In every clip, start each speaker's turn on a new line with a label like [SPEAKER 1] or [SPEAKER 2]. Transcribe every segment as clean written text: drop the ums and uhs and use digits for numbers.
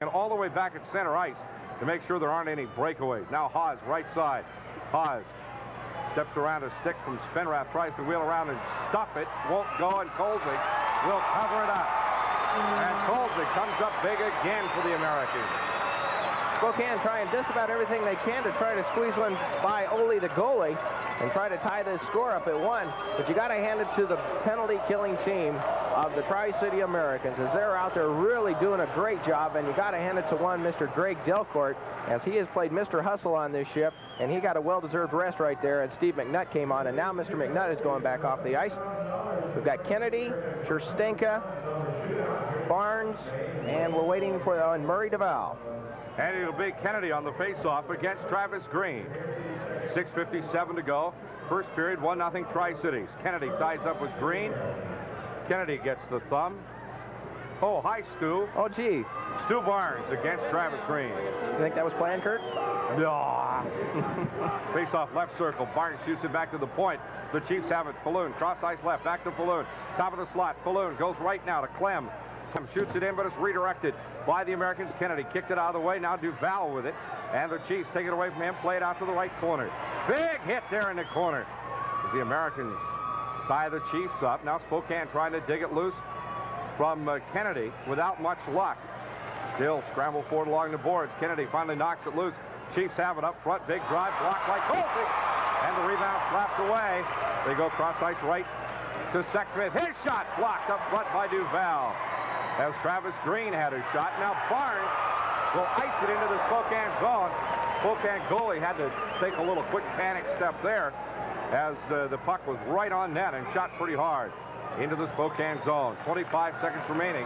[SPEAKER 1] And all the way back at center ice to make sure there aren't any breakaways. Now Haas, right side. Haas steps around a stick from Spenrath, tries to wheel around and stuff it. Won't go, and Kolzig will cover it up. And Kolzig comes up big again for the Americans.
[SPEAKER 2] Spokane trying just about everything they can to try to squeeze one by Ole, the goalie, and try to tie this score up at 1. But you got to hand it to the penalty-killing team of the Tri-City Americans, as they're out there really doing a great job. And you got to hand it to one Mr. Greg Delcourt, as he has played Mr. Hustle on this ship, and he got a well-deserved rest right there. And Steve McNutt came on, and now Mr. McNutt is going back off the ice. We've got Kennedy, Scherstenka, Barnes, and we're waiting for Murray DeVal.
[SPEAKER 1] And it'll be Kennedy on the face-off against Travis Green. 6:57 to go. First period, 1-0 Tri-Cities. Kennedy ties up with Green. Kennedy gets the thumb. Oh, hi, Stu.
[SPEAKER 2] Oh, gee.
[SPEAKER 1] Stu Barnes against Travis Green.
[SPEAKER 2] You think that was planned, Kurt?
[SPEAKER 1] No. Face-off left circle. Barnes shoots it back to the point. The Chiefs have it. Falloon, cross ice left, back to Falloon. Top of the slot. Falloon goes right now to Clem. Clem shoots it in, but it's redirected by the Americans. Kennedy kicked it out of the way. Now Duval with it. And the Chiefs take it away from him. Play it out to the right corner. Big hit there in the corner. As the Americans tie the Chiefs up. Now Spokane trying to dig it loose from Kennedy without much luck. Still scramble forward along the boards. Kennedy finally knocks it loose. Chiefs have it up front. Big drive blocked by Colby. And the rebound slapped away. They go cross ice right to Sexsmith. His shot blocked up front by Duval. As Travis Green had a shot. Now Barnes will ice it into the Spokane zone. Spokane goalie had to take a little quick panic step there, as the puck was right on net and shot pretty hard into the Spokane zone. 25 seconds remaining,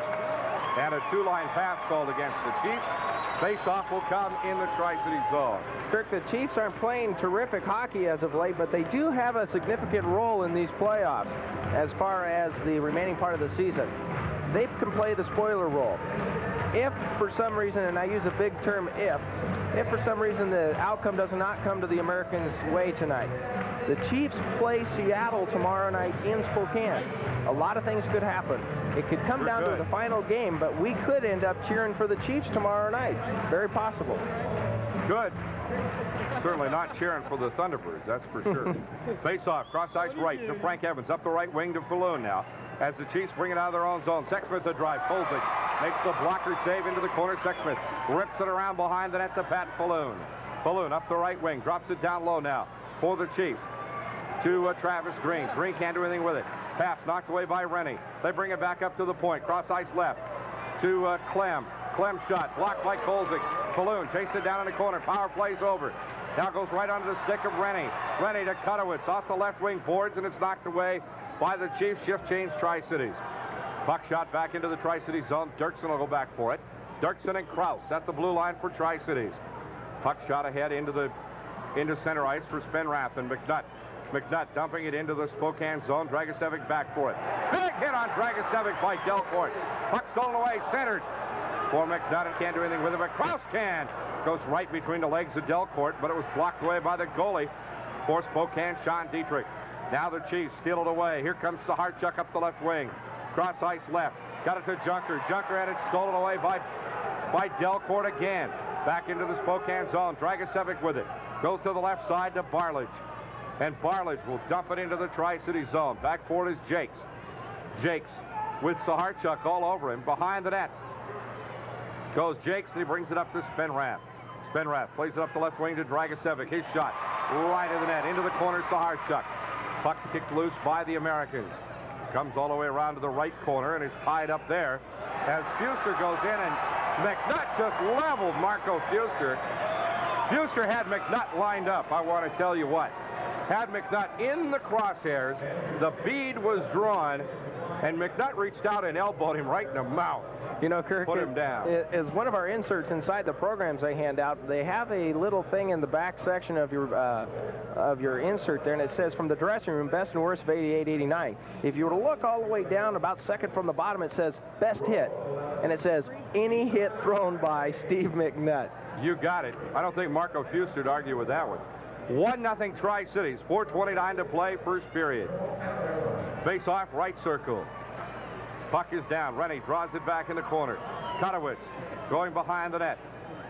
[SPEAKER 1] and a two-line pass called against the Chiefs. Face-off will come in the Tri-City zone.
[SPEAKER 2] Kirk, the Chiefs aren't playing terrific hockey as of late, but they do have a significant role in these playoffs as far as the remaining part of the season. They can play the spoiler role. If for some reason, and I use a big term if for some reason the outcome does not come to the Americans' way tonight, the Chiefs play Seattle tomorrow night in Spokane. A lot of things could happen. It could come down to the final game, but we could end up cheering for the Chiefs tomorrow night. Very possible.
[SPEAKER 1] Good. Certainly not cheering for the Thunderbirds, that's for sure. Face-off, cross ice right to Frank Evans, up the right wing to Falloon now. As the Chiefs bring it out of their own zone, Sexsmith the drive, pulls it, makes the blocker save into the corner. Sexsmith rips it around behind the net to Pat Falloon. Falloon up the right wing, drops it down low now for the Chiefs to Travis Green. Green can't do anything with it. Pass knocked away by Rennie. They bring it back up to the point. Cross ice left to Clem. Clem shot blocked by Kolzig. Falloon chased it down in the corner. Power plays over. Now goes right onto the stick of Rennie. Rennie to Kutowitz off the left wing boards, and it's knocked away by the Chiefs. Shift change Tri-Cities. Puck shot back into the Tri-City zone. Dirksen will go back for it. Dirksen and Kraus at the blue line for Tri-Cities. Puck shot ahead into center ice for Spenrath and McNutt. McNutt dumping it into the Spokane zone. Dragicevic back for it. Big hit on Dragicevic by Delcourt. Puck stolen away, centered for McNutt. And can't do anything with it, but Kraus can. Goes right between the legs of Delcourt, but it was blocked away by the goalie for Spokane, Sean Dietrich. Now the Chiefs steal it away. Here comes Saharchuk up the left wing. Cross ice left. Got it to Junker. Junker had it stolen away by Delcourt again. Back into the Spokane zone. Dragicevic with it. Goes to the left side to Barlage. And Barlage will dump it into the Tri-City zone. Back for it is Jakes. Jakes with Saharchuk all over him. Behind the net goes Jakes, and he brings it up to Spenrath. Spenrath plays it up the left wing to Dragicevic. His shot right in the net. Into the corner, Saharchuk. Puck kicked loose by the Americans. Comes all the way around to the right corner, and it's tied up there as Fuster goes in, and McNutt just leveled Marco Fuster. Fuster had McNutt lined up, I want to tell you what. Had McNutt in the crosshairs, the bead was drawn, and McNutt reached out and elbowed him right in the mouth.
[SPEAKER 2] You know, Kirk,
[SPEAKER 1] put him down.
[SPEAKER 2] As one of our inserts inside the programs they hand out, they have a little thing in the back section of your insert there, and it says, from the dressing room, best and worst of 88-89. If you were to look all the way down, about second from the bottom, it says, best hit. And it says, any hit thrown by Steve McNutt.
[SPEAKER 1] You got it. I don't think Marco Fuster would argue with that one. 1-0 Tri-Cities, 4:29 to play, first period. Face off, right circle. Puck is down. Rennie draws it back in the corner. Kutowitz going behind the net.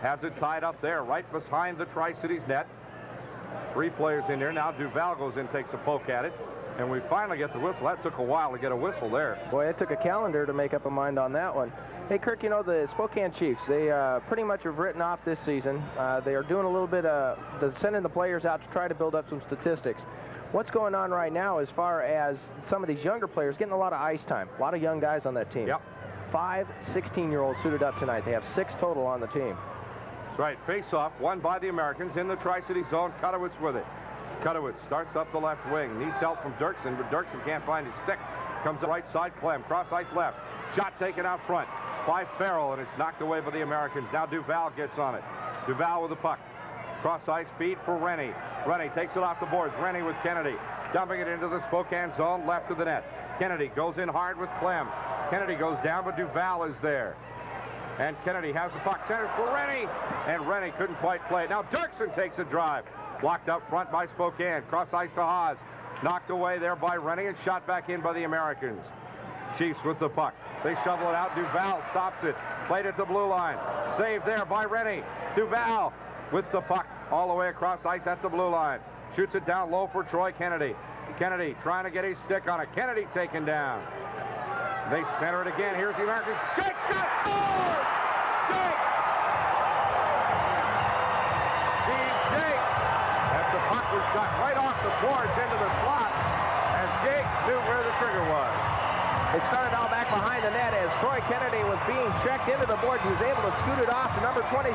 [SPEAKER 1] Has it tied up there, right behind the Tri-Cities net. 3 players in there. Now Duval goes in, takes a poke at it. And we finally get the whistle. That took a while to get a whistle there.
[SPEAKER 2] Boy, it took a calendar to make up a mind on that one. Hey, Kirk, you know, the Spokane Chiefs, they pretty much have written off this season. They are doing a little bit of sending the players out to try to build up some statistics. What's going on right now as far as some of these younger players getting a lot of ice time? A lot of young guys on that team.
[SPEAKER 1] Yep.
[SPEAKER 2] 5 16-year-olds suited up tonight. They have 6 total on the team.
[SPEAKER 1] That's right. Face-off won by the Americans in the Tri-City zone. Kutowitz with it. Kutowitz starts up the left wing. Needs help from Dirksen, but Dirksen can't find his stick. Comes to the right side. Clem. Cross ice left. Shot taken out front by Farrell, and it's knocked away by the Americans. Now Duval gets on it. Duval with the puck. Cross ice feed for Rennie. Rennie takes it off the boards. Rennie with Kennedy. Dumping it into the Spokane zone, left of the net. Kennedy goes in hard with Clem. Kennedy goes down, but Duval is there. And Kennedy has the puck centered for Rennie. And Rennie couldn't quite play it. Now Dirksen takes a drive. Blocked up front by Spokane. Cross ice to Haas. Knocked away there by Rennie and shot back in by the Americans. Chiefs with the puck. They shovel it out. Duval stops it. Played at the blue line. Saved there by Rennie. Duval with the puck all the way across ice at the blue line. Shoots it down low for Troy Kennedy. Kennedy trying to get his stick on it. Kennedy taken down. They center it again. Here's the Americans. Jake shot! Scores! Jake! Jake! As the puck was shot right off the boards into the slot, and Jake knew where the trigger was.
[SPEAKER 2] It started out back behind the net as Troy Kennedy was being checked into the boards. He was able to scoot it off to number 23,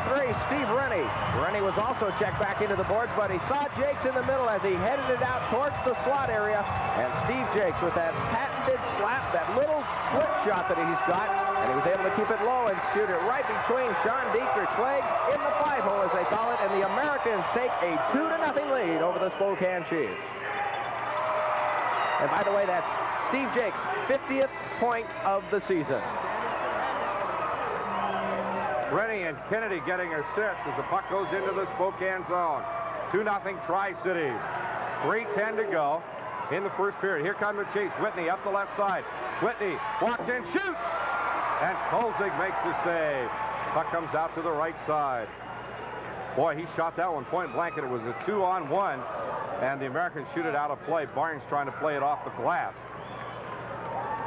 [SPEAKER 2] Steve Rennie. Rennie was also checked back into the boards, but he saw Jakes in the middle as he headed it out towards the slot area. And Steve Jakes with that patented slap, that little flip shot that he's got, and he was able to keep it low and shoot it right between Sean Dietrich's legs in the 5-hole, as they call it, and the Americans take a 2-0 lead over the Spokane Chiefs. And by the way, that's Steve Jakes' 50th point of the season.
[SPEAKER 1] Rennie and Kennedy getting assists as the puck goes into the Spokane zone. 2-0 Tri-Cities. 3:10 to go in the first period. Here come the Chiefs. Whitney up the left side. Whitney walks in, shoots! And Kolzig makes the save. Puck comes out to the right side. Boy, he shot that one point blank, and it was a 2-on-1. And the Americans shoot it out of play. Barnes trying to play it off the glass.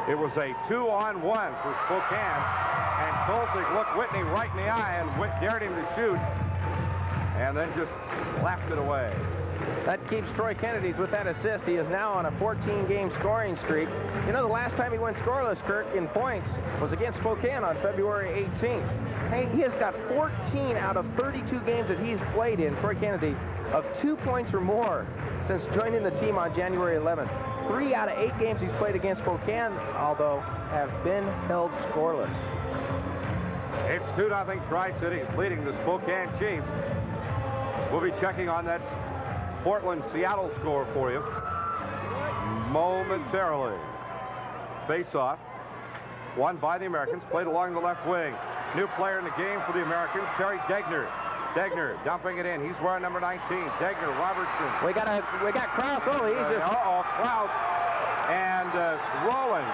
[SPEAKER 1] It was a 2-on-1 for Spokane. And Kolzig looked Whitney right in the eye and dared him to shoot. And then just slapped it away.
[SPEAKER 2] That keeps Troy Kennedy's with that assist. He is now on a 14-game scoring streak. You know, the last time he went scoreless, Kirk, in points was against Spokane on February 18th. Hey, he has got 14 out of 32 games that he's played in, Troy Kennedy, of 2 points or more since joining the team on January 11th. 3 out of 8 games he's played against Spokane, although, have been held scoreless.
[SPEAKER 1] It's 2-0 Tri-Cities leading the Spokane Chiefs. We'll be checking on that Portland-Seattle score for you momentarily. Face-off, won by the Americans, played along the left wing. New player in the game for the Americans, Terry Degner. Degner dumping it in. He's wearing number 19. Degner, Robertson.
[SPEAKER 2] We got Krause. Oh, he's just.
[SPEAKER 1] Krause and Roland.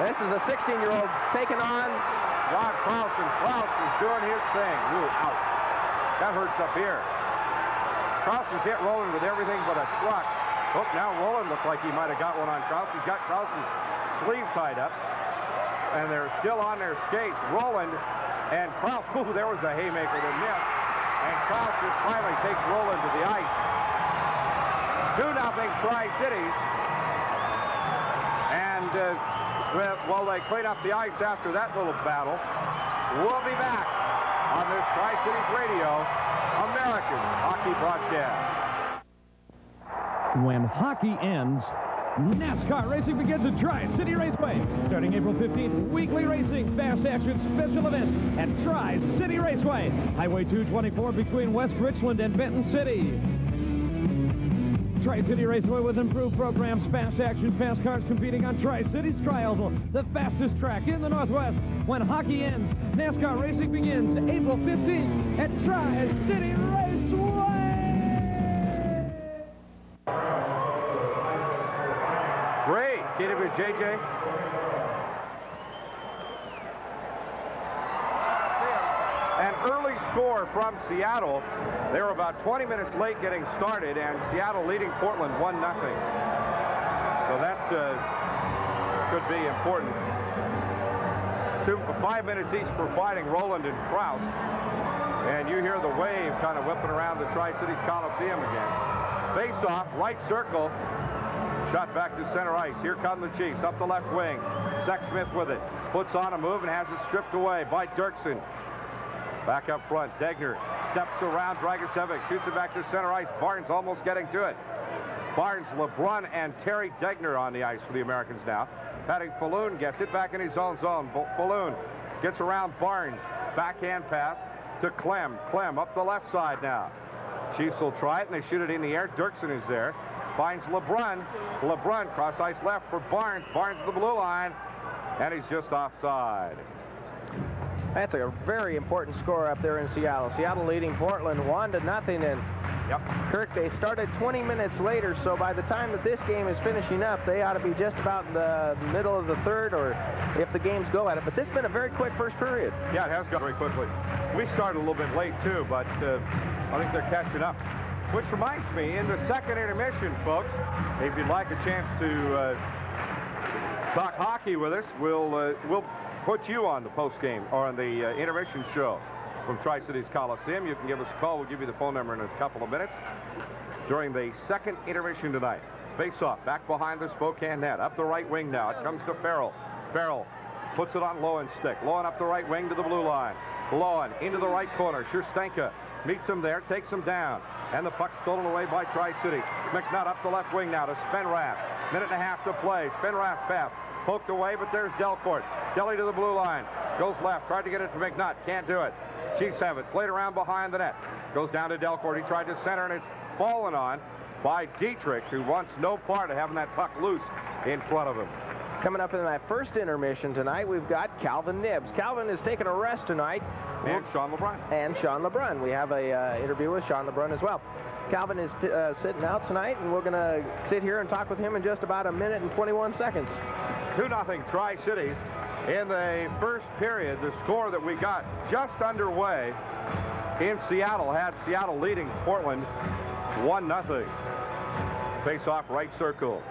[SPEAKER 2] This is a 16-year-old taking on
[SPEAKER 1] Rod Krause, and Krause is doing his thing. Ooh, ouch. That hurts up here. Krause has hit Roland with everything but a truck. Oh, now Roland looked like he might have got one on Krause. He's got Krause's sleeve tied up, and they're still on their skates. Roland and Krause. Ooh, there was a haymaker that missed. And Krause just finally takes Roland to the ice. 2-0 Tri-Cities. And while they clean up the ice after that little battle, we'll be back on this Tri-Cities Radio American hockey broadcast.
[SPEAKER 3] When hockey ends, NASCAR racing begins at Tri-City Raceway. Starting April 15th, weekly racing, fast action, special events at Tri-City Raceway. Highway 224 between West Richland and Benton City. Tri-City Raceway with improved programs, fast action, fast cars competing on Tri-City's Tri-Oval, the fastest track in the Northwest. When hockey ends, NASCAR racing begins April 15th at Tri-City Raceway.
[SPEAKER 1] Great. Get it with JJ. early score from Seattle. They were about 20 minutes late getting started, and Seattle leading Portland 1-0. So that could be important. 5 minutes each for fighting Rowland and Krause. And you hear the wave kind of whipping around the Tri-Cities Coliseum again. Face-off, right circle. Shot back to center ice. Here come the Chiefs up the left wing. Sexsmith with it. Puts on a move and has it stripped away by Dirksen. Back up front. Degner steps around Dragicevic. Shoots it back to center ice. Barnes almost getting to it. Barnes, LeBrun, and Terry Degner on the ice for the Americans now. Patty Falloon gets it back in his own zone. Falloon gets around Barnes. Backhand pass to Clem. Clem up the left side now. Chiefs will try it, and they shoot it in the air. Dirksen is there. Finds LeBrun. LeBrun cross ice left for Barnes. Barnes to the blue line, and he's just offside.
[SPEAKER 2] That's a very important score up there in Seattle. Seattle leading Portland 1-0, and Kirk, they started 20 minutes later, so by the time that this game is finishing up, they ought to be just about in the middle of the third, or if the games go at it. But this has been a very quick first period.
[SPEAKER 1] Yeah, it has gone very quickly. We started a little bit late, too, but I think they're catching up. Which reminds me, in the second intermission, folks, if you'd like a chance to talk hockey with us, we'll put you on the post-game, or on the intermission show from Tri-Cities Coliseum. You can give us a call. We'll give you the phone number in a couple of minutes. During the second intermission tonight, face-off back behind the Spokane net. Up the right wing now. It comes to Farrell. Farrell puts it on Lowen's stick. Lowen up the right wing to the blue line. Lowen into the right corner. Sherstenka meets him there, takes him down. And the puck stolen away by Tri-Cities. McNutt up the left wing now to Spenrath. Minute and a half to play. Spenrath pass. Poked away, but there's Delcourt. Delhi to the blue line. Goes left. Tried to get it to McNutt. Can't do it. Chiefs have it. Played around behind the net. Goes down to Delcourt. He tried to center, and it's fallen on by Dietrich, who wants no part of having that puck loose in front of him.
[SPEAKER 2] Coming up in that first intermission tonight, we've got Calvin Nibbs. Calvin is taking a rest tonight.
[SPEAKER 1] And Sean LeBrun.
[SPEAKER 2] And Sean LeBrun. We have a interview with Sean LeBrun as well. Calvin is sitting out tonight, and we're going to sit here and talk with him in just about a minute and 21 seconds.
[SPEAKER 1] 2-0 Tri-Cities. In the first period, the score that we got just underway in Seattle had Seattle leading Portland 1-0. Face-off right circle.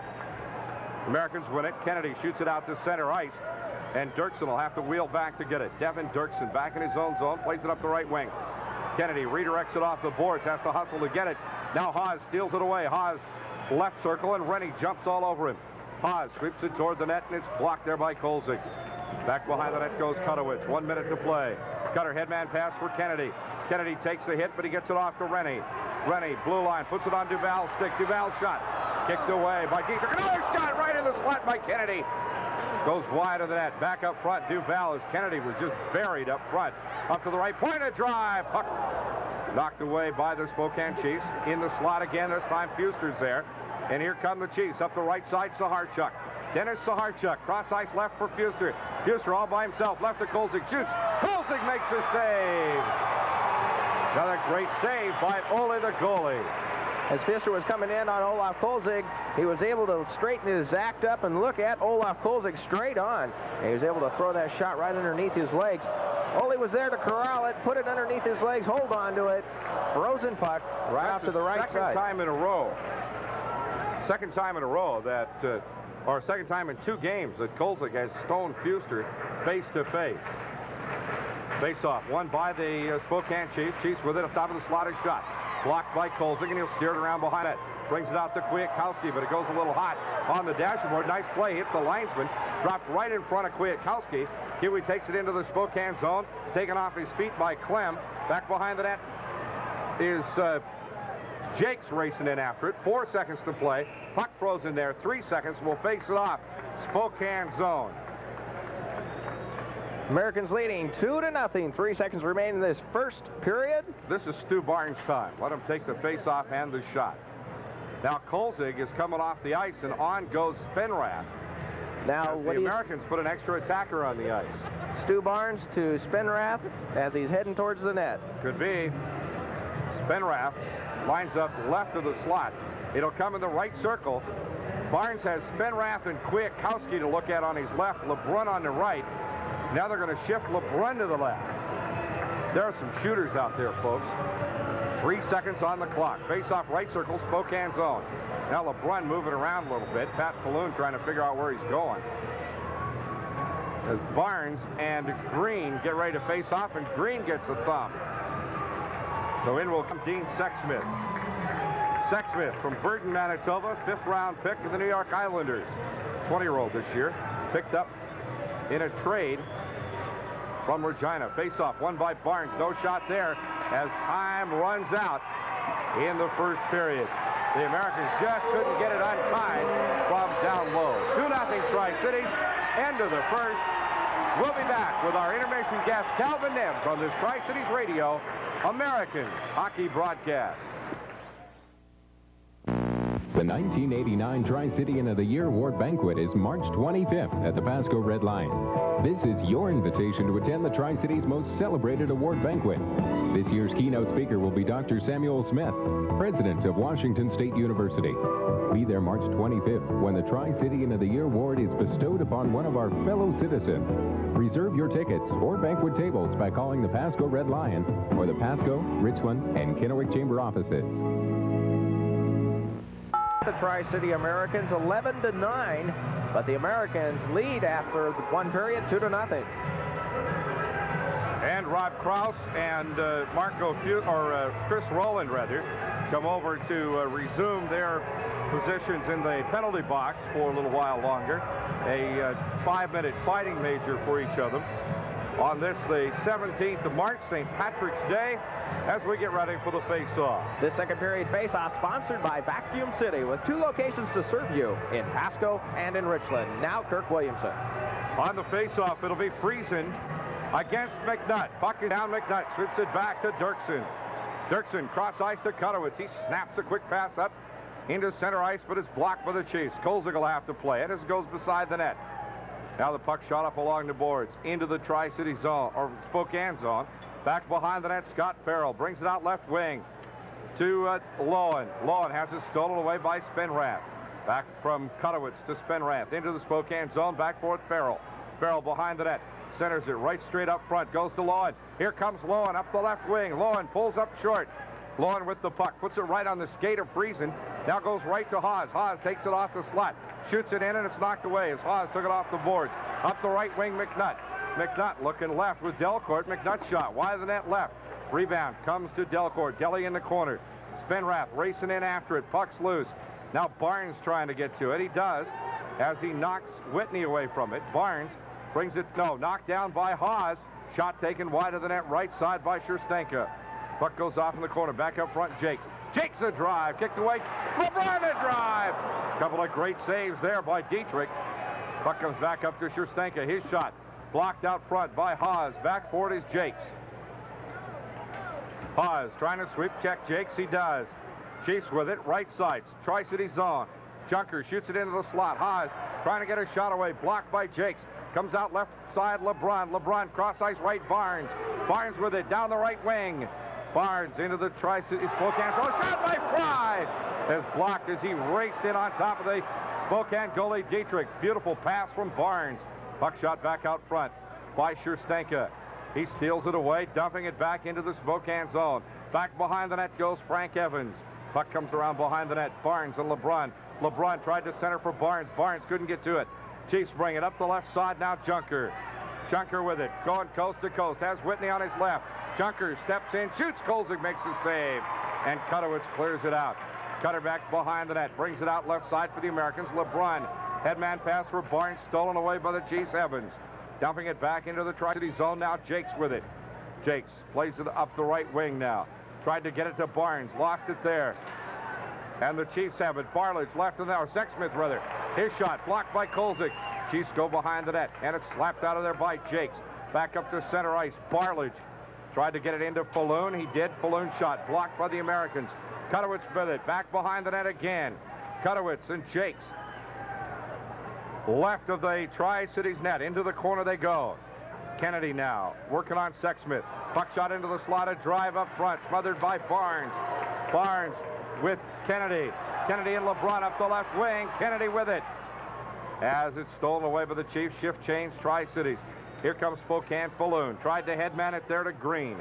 [SPEAKER 1] Americans win it. Kennedy shoots it out to center ice, and Dirksen will have to wheel back to get it. Devin Dirksen back in his own zone, plays it up the right wing. Kennedy redirects it off the boards, has to hustle to get it. Now Haas steals it away. Haas left circle, and Rennie jumps all over him. Haas sweeps it toward the net, and it's blocked there by Kolzig. Back behind the net goes Kutowitz. 1 minute to play. Cutter headman pass for Kennedy. Kennedy takes the hit, but he gets it off to Rennie. Rennie, blue line, puts it on Duval's stick. Duval's shot kicked away by Dietrich. Another shot right in the slot by Kennedy. Goes wide of the net. Back up front, Duval, as Kennedy was just buried up front. Up to the right, point of drive. Puck knocked away by the Spokane Chiefs. In the slot again, this time Fuster's there. And here come the Chiefs. Up the right side, Saharchuk. Dennis Saharchuk, cross ice left for Fuster. Fuster all by himself, left to Kolzig, shoots. Kolzig makes the save. Another great save by Ole, the goalie.
[SPEAKER 2] As Fuster was coming in on Olaf Kolzig, he was able to straighten his act up and look at Olaf Kolzig straight on. And he was able to throw that shot right underneath his legs. Ole was there to corral it, put it underneath his legs, hold on to it. Frozen puck right off to the right side.
[SPEAKER 1] Second time in a row that, or second time in 2 games that Kolzig has stoned Fuster face to face. Face-off won by the Spokane Chiefs. Chiefs with it up top of the slotted shot. Blocked by Kolzig, and he'll steer it around behind it. Brings it out to Kwiatkowski, but it goes a little hot on the dashboard. Nice play, hits the linesman. Dropped right in front of Kwiatkowski. Kiwi takes it into the Spokane zone. Taken off his feet by Clem. Back behind the net is Jake's racing in after it. 4 seconds to play. Puck frozen there. 3 seconds. We'll face it off. Spokane zone.
[SPEAKER 2] Americans leading 2-0. 3 seconds remain in this first period.
[SPEAKER 1] This is Stu Barnes' time. Let him take the face-off and the shot. Now Kolzig is coming off the ice, and on goes Spenrath.
[SPEAKER 2] Now
[SPEAKER 1] the Americans put an extra attacker on the ice.
[SPEAKER 2] Stu Barnes to Spenrath as he's heading towards the net.
[SPEAKER 1] Could be. Spenrath lines up left of the slot. It'll come in the right circle. Barnes has Spenrath and Kwiatkowski to look at on his left, LeBrun on the right. Now they're going to shift LeBrun to the left. There are some shooters out there, folks. 3 seconds on the clock. Face-off right circle, Spokane zone. Now LeBrun moving around a little bit. Pat Falloon trying to figure out where he's going. As Barnes and Green get ready to face off, and Green gets a thumb. So in will come Dean Sexsmith. Sexsmith from Burton, Manitoba, 5th-round pick of the New York Islanders. 20-year-old this year. Picked up in a trade from Regina. Face-off won by Barnes. No shot there as time runs out in the first period. The Americans just couldn't get it untied from down low. 2-0 Tri-Cities. End of the first. We'll be back with our intermission guest, Calvin Neves, on this Tri-Cities Radio American hockey broadcast.
[SPEAKER 4] The 1989 Tri-Citizen of the Year Award Banquet is March 25th at the Pasco Red Lion. This is your invitation to attend the Tri-City's most celebrated award banquet. This year's keynote speaker will be Dr. Samuel Smith, president of Washington State University. Be there March 25th when the Tri-Citizen of the Year Award is bestowed upon one of our fellow citizens. Reserve your tickets or banquet tables by calling the Pasco Red Lion or the Pasco, Richland, and Kennewick Chamber offices.
[SPEAKER 2] The Tri-City Americans 11-9, but the Americans lead after one period 2-0.
[SPEAKER 1] And Rob Krause and Chris Rowland rather come over to resume their positions in the penalty box for a little while longer. A 5-minute fighting major for each of them on this, the 17th of March, St. Patrick's Day, as we get ready for the face-off.
[SPEAKER 2] This second period face-off sponsored by Vacuum City with 2 locations to serve you in Pasco and in Richland. Now Kirk Williamson.
[SPEAKER 1] On the face-off, it'll be Friesen against McNutt. Puck is down, McNutt slips it back to Dirksen. Dirksen cross ice to Kutowitz. He snaps a quick pass up into center ice, but it's blocked by the Chiefs. Kolzig will have to play it as it goes beside the net. Now the puck shot up along the boards into the Tri-City zone, or Spokane zone. Back behind the net, Scott Farrell brings it out left wing to Lowen. Lowen has it stolen away by Spenrath. Back from Kutowitz to Spenrath into the Spokane zone. Back for it, Farrell. Farrell behind the net. Centers it right straight up front. Goes to Lowen. Here comes Lowen up the left wing. Lowen pulls up short. Lowen with the puck. Puts it right on the skate of Friesen. Now goes right to Haas. Haas takes it off the slot. Shoots it in, and it's knocked away as Haas took it off the boards. Up the right wing, McNutt. McNutt looking left with Delcourt. McNutt shot wide of the net left. Rebound comes to Delcourt. Delly in the corner. Spenrath racing in after it. Puck's loose. Now Barnes trying to get to it. He does as he knocks Whitney away from it. Barnes brings it, knocked down by Haas. Shot taken wide of the net, right side by Scherstenka. Puck goes off in the corner. Back up front, Jakes. Jakes a drive. Kicked away. LeBrun a drive. Couple of great saves there by Dietrich. Puck comes back up to Scherstenka. His shot blocked out front by Haas. Back for it is Jakes. Haas trying to sweep check Jakes. He does. Chiefs with it. Right side. Tri-City zone. Junker shoots it into the slot. Haas trying to get a shot away. Blocked by Jakes. Comes out left side, LeBrun. LeBrun cross ice right, Barnes. Barnes with it down the right wing. Barnes into the Tri-City Spokane. Oh, shot by Fry is blocked as he raced in on top of the Spokane goalie Dietrich. Beautiful pass from Barnes. Puck shot back out front by Scherstenka. He steals it away, dumping it back into the Spokane zone. Back behind the net goes Frank Evans. Puck comes around behind the net. Barnes and LeBrun. LeBrun tried to center for Barnes. Barnes couldn't get to it. Chiefs bring it up the left side now. Junker. Junker with it. Going coast to coast. Has Whitney on his left. Junker steps in, shoots. Kolzig makes the save. And Kutowitz clears it out. Cutter back behind the net. Brings it out left side for the Americans. LeBrun. Headman pass for Barnes. Stolen away by the Chiefs. Evans. Dumping it back into the Tri-City zone. Now Jakes with it. Jakes plays it up the right wing now. Tried to get it to Barnes. Lost it there. And the Chiefs have it. Barledge left in there. Or Sexsmith, rather. His shot blocked by Kolzig. Chiefs go behind the net. And it's slapped out of there by Jakes. Back up to center ice. Barledge tried to get it into Falloon. He did. Falloon shot blocked by the Americans. Kutowitz with it. Back behind the net again. Kutowitz and Jakes. Left of the Tri-Cities net. Into the corner they go. Kennedy now working on Sexsmith. Puck shot into the slot. A drive up front. Smothered by Barnes. Barnes with Kennedy. Kennedy and LeBrun up the left wing. Kennedy with it. As it's stolen away by the Chiefs. Shift change Tri-Cities. Here comes Spokane. Falloon tried to headman it there to Green.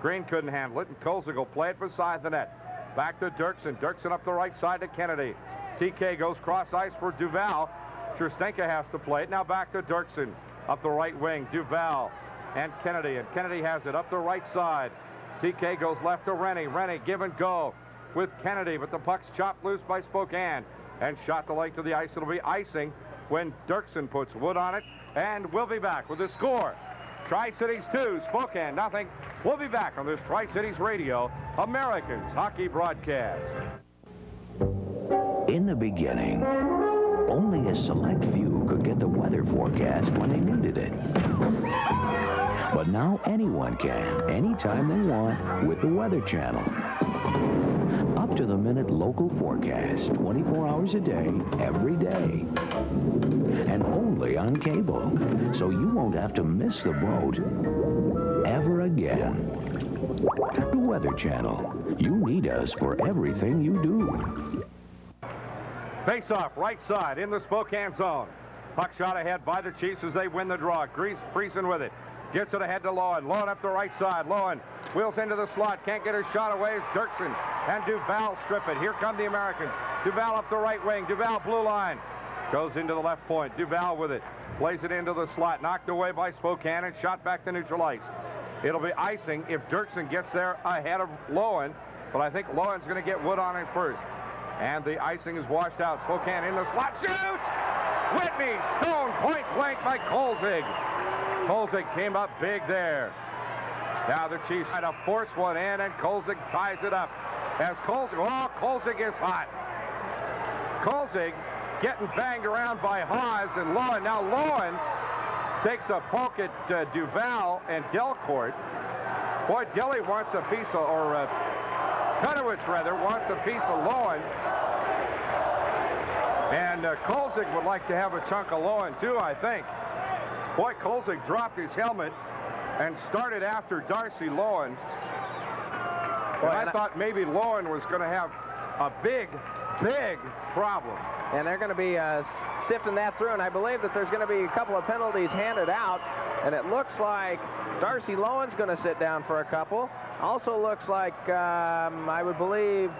[SPEAKER 1] Green couldn't handle it, and Colzig will play it beside the net. Back to Dirksen. Dirksen up the right side to Kennedy. TK goes cross ice for Duval. Scherstenka has to play it. Now back to Dirksen. Up the right wing, Duval and Kennedy. And Kennedy has it up the right side. TK goes left to Rennie. Rennie give and go with Kennedy, but the puck's chopped loose by Spokane. And shot the length of the ice. It'll be icing when Dirksen puts wood on it. And we'll be back with the score. Tri-Cities 2, Spokane nothing. We'll be back on this Tri-Cities Radio Americans hockey broadcast.
[SPEAKER 5] In the beginning, only a select few could get the weather forecast when they needed it. But now anyone can, anytime they want, with the Weather Channel. Up-to-the-minute local forecast, 24 hours a day, every day. And only on cable, so you won't have to miss the boat ever again. The Weather Channel. You need us for everything you do.
[SPEAKER 1] Face-off, right side, in the Spokane zone. Puck shot ahead by the Chiefs as they win the draw. Friesen with it. Gets it ahead to Lowen. Lowen up the right side. Lowen wheels into the slot. Can't get his shot away as Dirksen and Duval strip it. Here come the Americans. Duval up the right wing. Duval blue line. Goes into the left point. Duval with it. Plays it into the slot. Knocked away by Spokane and shot back to neutral ice. It'll be icing if Dirksen gets there ahead of Lowen. But I think Lowen's going to get wood on it first. And the icing is washed out. Spokane in the slot. Shoots! Whitney stone point blank by Colzig. Colzig came up big there. Now the Chiefs try to force one in, and Colzig ties it up. As Colzig is hot. Colzig getting banged around by Haas and Lowen. Now Lowen takes a poke at Duval and Delcourt. Boy, Dilly wants a piece of, or Kudowitz rather, wants a piece of Lowen. And Colzig would like to have a chunk of Lowen too, I think. Boy, Colzig dropped his helmet and started after Darcy Lowen. Boy, and I thought maybe Lowen was going to have a big problem.
[SPEAKER 2] And they're going to be sifting that through, and I believe that there's going to be a couple of penalties handed out, and it looks like Darcy Lowen's going to sit down for a couple. Also looks like, I would believe,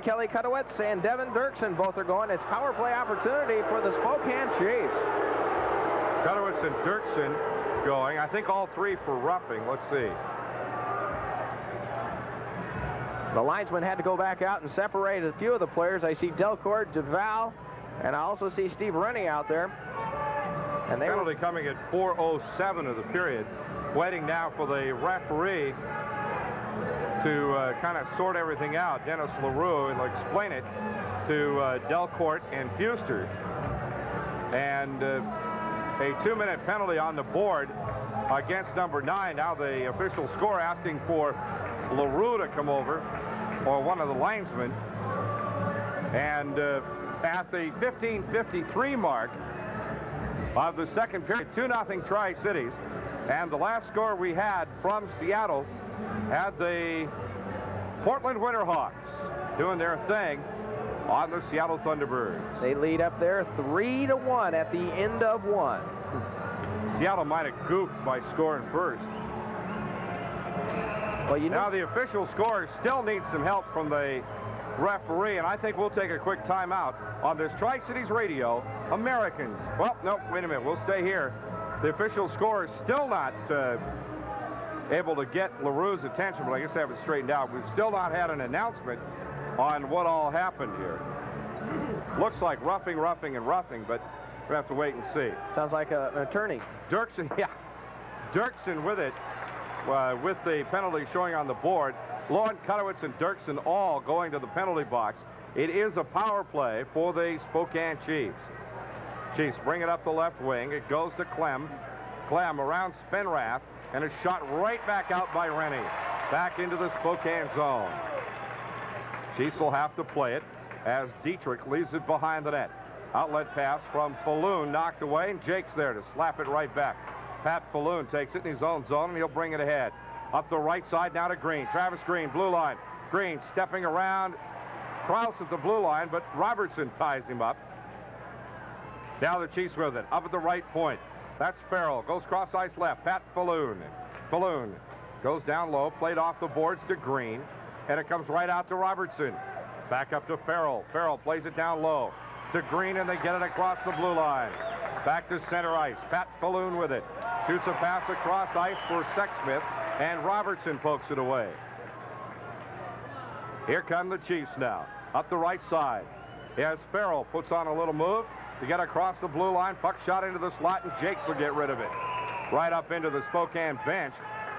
[SPEAKER 2] Kelly Kudowitz and Devin Dirksen both are going. It's power play opportunity for the Spokane Chiefs.
[SPEAKER 1] Kudowitz and Dirksen going. I think all three for roughing. Let's see.
[SPEAKER 2] The linesman had to go back out and separate a few of the players. I see Delcourt, Duval, and I also see Steve Rennie out there. And they
[SPEAKER 1] penalty coming at 4:07 of the period. Waiting now for the referee to kind of sort everything out. Dennis LaRue will explain it to Delcourt and Fuster. And a 2-minute penalty on the board against number 9. Now the official score asking for LaRue to come over, or one of the linesmen. And at the 15:53 mark of the second period, 2-0 Tri-Cities. And the last score we had from Seattle had the Portland Winterhawks doing their thing on the Seattle Thunderbirds.
[SPEAKER 2] They lead up there 3-1 at the end of one.
[SPEAKER 1] Seattle might have goofed by scoring first.
[SPEAKER 2] Well, you know,
[SPEAKER 1] now the official score still needs some help from the referee, and I think we'll take a quick timeout on this Tri-Cities Radio Americans. Well, no, wait a minute. We'll stay here. The official score is still not able to get LaRue's attention, but I guess they have it straightened out. We've still not had an announcement on what all happened here. Looks like roughing, but we have to wait and see.
[SPEAKER 2] Sounds like an attorney.
[SPEAKER 1] Dirksen, yeah. Dirksen with it, with the penalty showing on the board. Lowen, Kudowitz, and Dirksen all going to the penalty box. It is a power play for the Spokane Chiefs. Chiefs bring it up the left wing. It goes to Clem. Clem around Spenrath, and it's shot right back out by Rennie. Back into the Spokane zone. Chiefs will have to play it as Dietrich leaves it behind the net. Outlet pass from Falloon, knocked away, and Jake's there to slap it right back. Pat Falloon takes it in his own zone, and he'll bring it ahead. Up the right side now to Green. Travis Green, blue line. Green stepping around. Krause at the blue line, but Robertson ties him up. Now the Chiefs with it. Up at the right point. That's Farrell. Goes cross ice left. Pat Falloon. Falloon Goes down low, played off the boards to Green, and it comes right out to Robertson. Back up to Farrell. Farrell plays it down low to Green, and they get it across the blue line. Back to center ice. Pat Falloon with it. Shoots a pass across ice for Sexsmith, and Robertson pokes it away. Here come the Chiefs now. Up the right side. As Farrell puts on a little move to get across the blue line. Puck shot into the slot, and Jakes will get rid of it. Right up into the Spokane bench,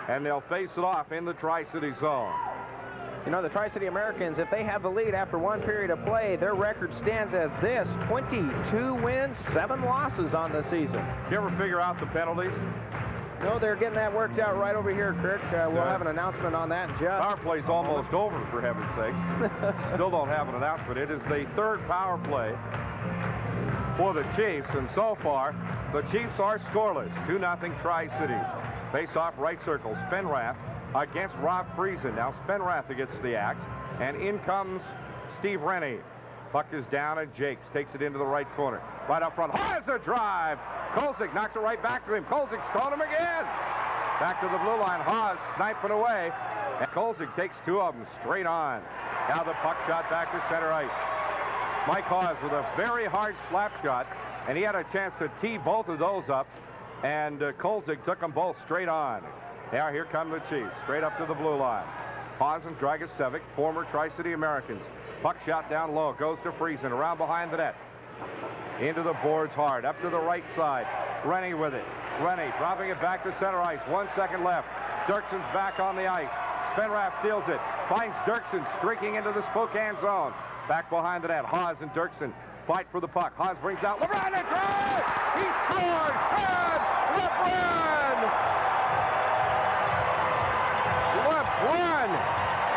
[SPEAKER 1] and they'll face it off in the Tri-City zone.
[SPEAKER 2] You know, the Tri-City Americans, if they have the lead after one period of play, their record stands as this: 22 wins, 7 losses on the season.
[SPEAKER 1] You ever figure out the penalties?
[SPEAKER 2] No, they're getting that worked out right over here, Kirk. We'll have an announcement on that in just.
[SPEAKER 1] Power play's almost over, for heaven's sake. Still don't have an announcement. It is the 3rd power play for the Chiefs, and so far, the Chiefs are scoreless. 2-0 Tri-Cities. Face off right circle. Spenrath against Rob Friesen. Now Spenrath against the axe, and in comes Steve Rennie. Puck is down, and Jakes takes it into the right corner. Right up front, has a drive. Kolzig knocks it right back to him. Kolzig stole him again. Back to the blue line. Haas sniping away, and Kolzig takes 2 of them straight on. Now the puck shot back to center ice. Mike Haas with a very hard slap shot, and he had a chance to tee both of those up, and Kolzig took them both straight on. Now here come the Chiefs, straight up to the blue line. Haas and Dragicevic, former Tri-City Americans. Puck shot down low, goes to Friesen, around behind the net. Into the boards hard, up to the right side. Rennie with it. Rennie dropping it back to center ice. 1 second left. Dirksen's back on the ice. Spenrath steals it. Finds Dirksen streaking into the Spokane zone. Back behind the net. Haas and Dirksen fight for the puck. Haas brings out LeBron and drive! He scores! Ted LeBron! LeBron!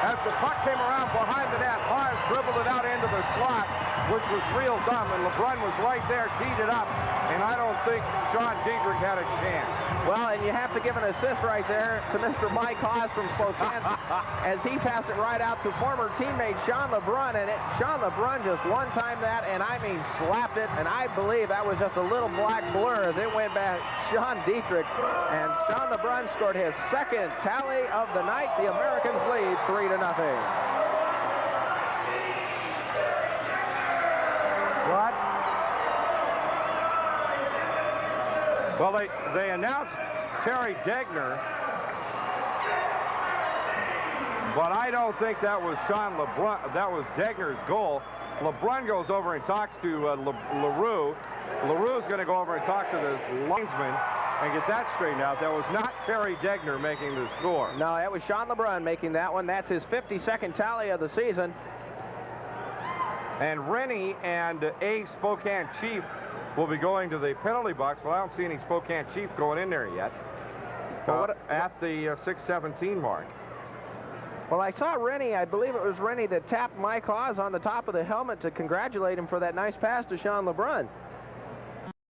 [SPEAKER 1] As the puck came around behind the net, Haas dribbled it out into the slot, which was real dumb, and LeBron was right there, teed it up, and I don't think Sean Dietrich had a chance.
[SPEAKER 2] Well, and you have to give an assist right there to Mr. Mike Haas from Spokane as he passed it right out to former teammate Sean LeBron, and Sean LeBron just one-timed that, and I mean slapped it, and I believe that was just a little black blur as it went back Sean Dietrich, and Sean LeBron scored his 2nd tally of the night. The Americans lead 3-0.
[SPEAKER 1] What? Well, they announced Terry Degner, but I don't think that was Sean LeBron. That was Degner's goal. LeBron goes over and talks to LaRue. LaRue's going to go over and talk to the linesman and get that straightened out. That was not Terry Degner making the score.
[SPEAKER 2] No, that was Sean LeBron making that one. That's his 52nd tally of the season.
[SPEAKER 1] And Rennie and a Spokane Chief will be going to the penalty box. Well, I don't see any Spokane Chief going in there yet. At the 6:17 mark.
[SPEAKER 2] Well, I saw Rennie. I believe it was Rennie that tapped Mike Haas on the top of the helmet to congratulate him for that nice pass to Sean LeBron.